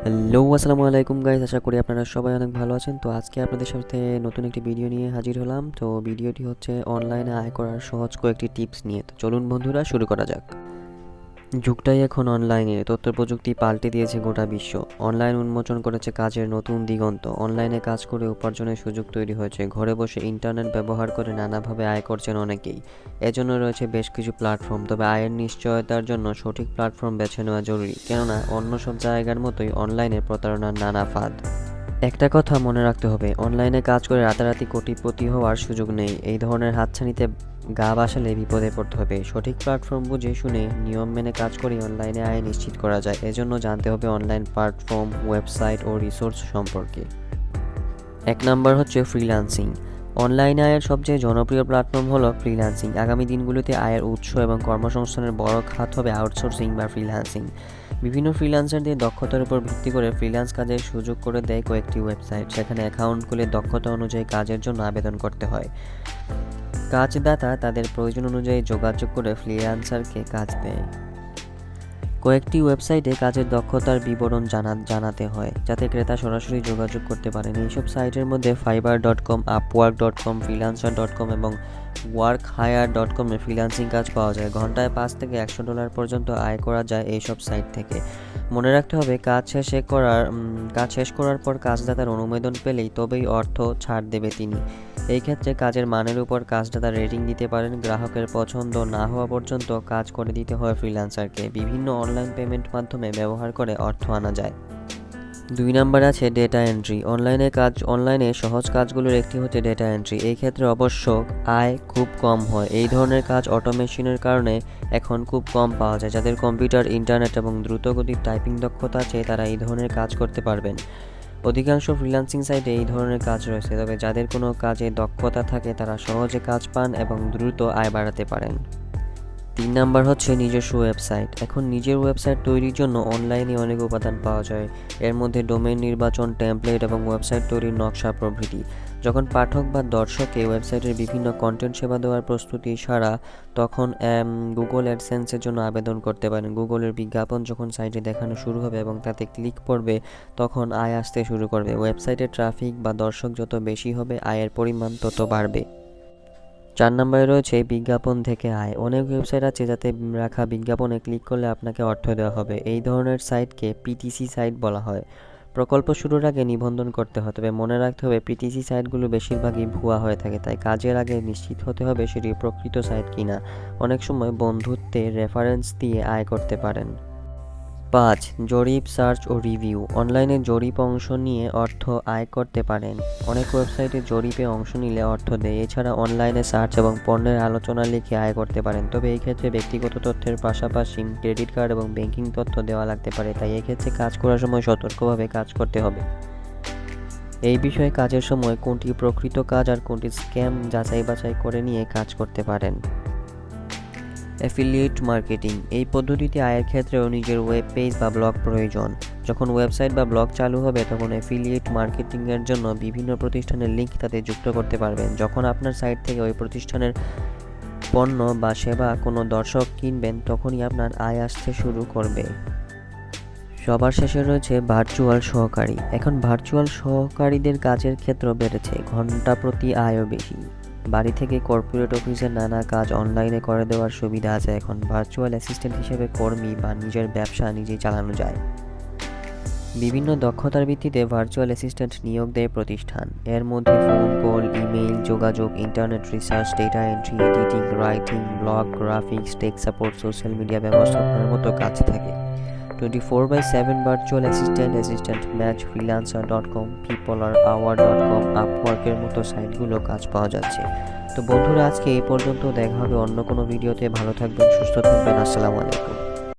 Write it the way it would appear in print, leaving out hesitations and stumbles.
Hello, আসসালামু আলাইকুম guys. আশা করি আপনারা সবাই অনেক ভালো আছেন। তো আজকে আপনাদের সাথে নতুন একটি ভিডিও নিয়ে হাজির হলাম। তো ভিডিওটি হচ্ছে অনলাইনে আয় করার সহজ কয়েকটি টিপস নিয়ে। তো চলুন বন্ধুরা শুরু করা যাক। যুগটাই এখন অনলাইনে। তথ্য প্রযুক্তি পাল্টে দিয়েছে গোটা বিশ্ব। অনলাইন উন্মোচন করেছে কাজের নতুন দিগন্ত। অনলাইনে কাজ করে উপার্জনের সুযোগ তৈরি হয়েছে। ঘরে বসে ইন্টারনেট ব্যবহার করে নানাভাবে আয় করছেন অনেকেই। এজন্য রয়েছে বেশ কিছু প্ল্যাটফর্ম। তবে আয়ের নিশ্চয়তার জন্য সঠিক প্ল্যাটফর্ম বেছে নেওয়া জরুরি, কেননা অন্য সব জায়গার মতোই অনলাইনে প্রতারণার নানা ফাঁদ। একটা কথা মনে রাখতে হবে, অনলাইনে কাজ করে রাতারাতি কোটিপতি হওয়ার সুযোগ নেই। এই ধরনের হাতছানিতে গা ভাসালে বিপদে পড়তে হবে। সঠিক প্ল্যাটফর্ম বুঝে শুনে নিয়ম মেনে কাজ করে অনলাইনে আয় নিশ্চিত করা যায়। এজন্য জানতে হবে অনলাইন প্ল্যাটফর্ম, ওয়েবসাইট ও রিসোর্স সম্পর্কে। 1 নাম্বার হচ্ছে ফ্রিল্যান্সিং। অনলাইন আয়ের সবচেয়ে জনপ্রিয় প্ল্যাটফর্ম হলো ফ্রিল্যান্সিং। আগামী দিনগুলোতে আয়ের উৎস এবং কর্মসংস্থানের বড় খাত হবে আউটসোর্সিং বা ফ্রিল্যান্সিং। বিভিন্ন ফ্রিল্যান্সারদের দক্ষতার উপর ভিত্তি করে ফ্রিল্যান্স কাজের সুযোগ করে দেয় কয়েকটি ওয়েবসাইট। সেখানে অ্যাকাউন্ট খুলে দক্ষতা অনুযায়ী কাজের জন্য আবেদন করতে হয়। কাজদাতা তাদের প্রয়োজন অনুযায়ী যোগাযোগ করে ফ্রিল্যান্সারকে কাজ দেয়। কয়েকটি ওয়েবসাইটে কাজের দক্ষতার বিবরণ জানাতে হয়, যাতে ক্রেতা সরাসরি যোগাযোগ করতে পারেন। এইসব সাইটের মধ্যে fiverr.com, upwork.com, freelancer.com এবং workhire.com-এ ফ্রিল্যান্সিং কাজ পাওয়া যায়। ঘন্টায় $5 থেকে $100 পর্যন্ত আয় করা যায় এইসব সাইট থেকে। মনে রাখতে হবে, কাজ শেষ করার পর কাজদাতার অনুমোদন পেলেই তবেই অর্থ ছাড় দেবে তিনি। এই ক্ষেত্রে কাজের মানের উপর কাজদাতা রেটিং দিতে পারেন। গ্রাহকের পছন্দ না হওয়া পর্যন্ত কাজ করে দিতে হয় ফ্রিল্যান্সারকে। বিভিন্ন অনলাইন পেমেন্ট মাধ্যমে ব্যবহার করে অর্থ আনা যায়। 2 নাম্বার আছে ডেটা এন্ট্রি। অনলাইনে সহজ কাজগুলোর একটি হচ্ছে ডেটা এন্ট্রি। এই ক্ষেত্রে অবশ্য আয় খুব কম হয়। এই ধরনের কাজ অটোমেশনের কারণে এখন খুব কম পাওয়া যায়। যাদের কম্পিউটার, ইন্টারনেট এবং দ্রুতগতির টাইপিং দক্ষতা আছে, তারা এই ধরনের কাজ করতে পারবেন। অধিকাংশ ফ্রিল্যান্সিং সাইটে এই ধরনের কাজ রয়েছে, তবে যাদের কোনো কাজে দক্ষতা থাকে তারা সহজে কাজ পান এবং দ্রুত আয় বাড়াতে পারেন। 3 নাম্বার হচ্ছে নিজস্ব ওয়েবসাইট। এখন নিজের ওয়েবসাইট তৈরির জন্য অনলাইনে অনেক উপাদান পাওয়া যায়। এর মধ্যে ডোমেইন নির্বাচন, টেমপ্লেট এবং ওয়েবসাইট তৈরির নকশা প্রভৃতি। যখন পাঠক বা দর্শককে ওয়েবসাইটের বিভিন্ন কন্টেন্ট সেবা দেওয়ার প্রস্তুতি সারা, তখন গুগল অ্যাডসেন্সের জন্য আবেদন করতে পারেন। গুগলের বিজ্ঞাপন যখন সাইটে দেখানো শুরু হবে এবং তাতে ক্লিক পড়বে, তখন আয় আসতে শুরু করবে। ওয়েবসাইটে ট্রাফিক বা দর্শক যত বেশি হবে, আয়ের পরিমাণ তত বাড়বে। 4 নম্বরে রয়েছে বিজ্ঞাপন থেকে আয়। অনেক ওয়েবসাইট আছে যাতে রাখা বিজ্ঞাপনে ক্লিক করলে আপনাকে অর্থ দেওয়া হবে। এই ধরনের সাইটকে পিটিসি সাইট বলা হয়। প্রকল্প শুরুর আগে নিবন্ধন করতে হয়, তবে মনে রাখতে হবে পিটিসি সাইটগুলো বেশিরভাগই ভুয়া হয়ে থাকে। তাই কাজের আগে নিশ্চিত হতে হবে সেটি প্রকৃত সাইট কিনা। অনেক সময় বন্ধুত্বের রেফারেন্স দিয়ে আয় করতে পারেন। 5. জরিপ, সার্চ ও রিভিউ। অনলাইনে জরিপ অংশ নিয়ে অর্থ আয় করতে পারেন। অনেক ওয়েবসাইটে জরিপে অংশ নিলে অর্থ দেয়। এছাড়া অনলাইনে সার্চ এবং পণ্যের আলোচনা লিখে আয় করতে পারেন। তবে এই ক্ষেত্রে ব্যক্তিগত তথ্যের পাশাপাশি ক্রেডিট কার্ড এবং ব্যাংকিং তথ্য দেওয়া লাগতে পারে। তাই এক্ষেত্রে কাজ করার সময় সতর্কভাবে কাজ করতে হবে। এই বিষয়ে কাজের সময় কোনটি প্রকৃত কাজ আর কোনটি স্ক্যাম যাচাই বাছাই করে নিয়ে কাজ করতে পারেন। Affiliate marketing. এই পদ্ধতিতে আয়ের ক্ষেত্রেও নিজের ওয়েব পেজ বা ব্লগ প্রয়োজন। যখন ওয়েবসাইট বা ব্লগ চালু হবে, তখন অ্যাফিলিয়েট মার্কেটিংয়ের জন্য বিভিন্ন প্রতিষ্ঠানের লিঙ্ক তাতে যুক্ত করতে পারবেন। যখন আপনার সাইট থেকে ওই প্রতিষ্ঠানের পণ্য বা সেবা কোনো দর্শক কিনবেন, তখনই আপনার আয় আসতে শুরু করবে। সবার শেষে রয়েছে ভার্চুয়াল সহকারী। এখন ভার্চুয়াল সহকারীদের কাজের ক্ষেত্র বেড়েছে, ঘন্টা প্রতি আয়ও বেশি। বাড়ি থেকে কর্পোরেট অফিসের নানা কাজ অনলাইনে করে দেওয়ার সুবিধা আছে এখন। ভার্চুয়াল অ্যাসিস্ট্যান্ট হিসেবে কর্মী বা নিজের ব্যবসা নিজেই চালানো যায়। বিভিন্ন দক্ষতার ভিত্তিতে ভার্চুয়াল অ্যাসিস্ট্যান্ট নিয়োগ দেয় প্রতিষ্ঠান। এর মধ্যে ফোন কল, ইমেইল, যোগাযোগ, internet research, data entry, editing, writing, blog, graphics, take support, social media ব্যবস্থাপনার মতো কাজ থাকে। 24/7 virtual assistant match, freelancer.com, peoplearehour.com, আপওয়ার্কের মতো সাইটগুলো কাজ পাওয়া যাচ্ছে। তো বন্ধুরা, আজকে এই পর্যন্ত। দেখা হবে অন্য কোনো ভিডিওতে। ভালো থাকবেন, সুস্থ থাকবেন। আসসালামু আলাইকুম।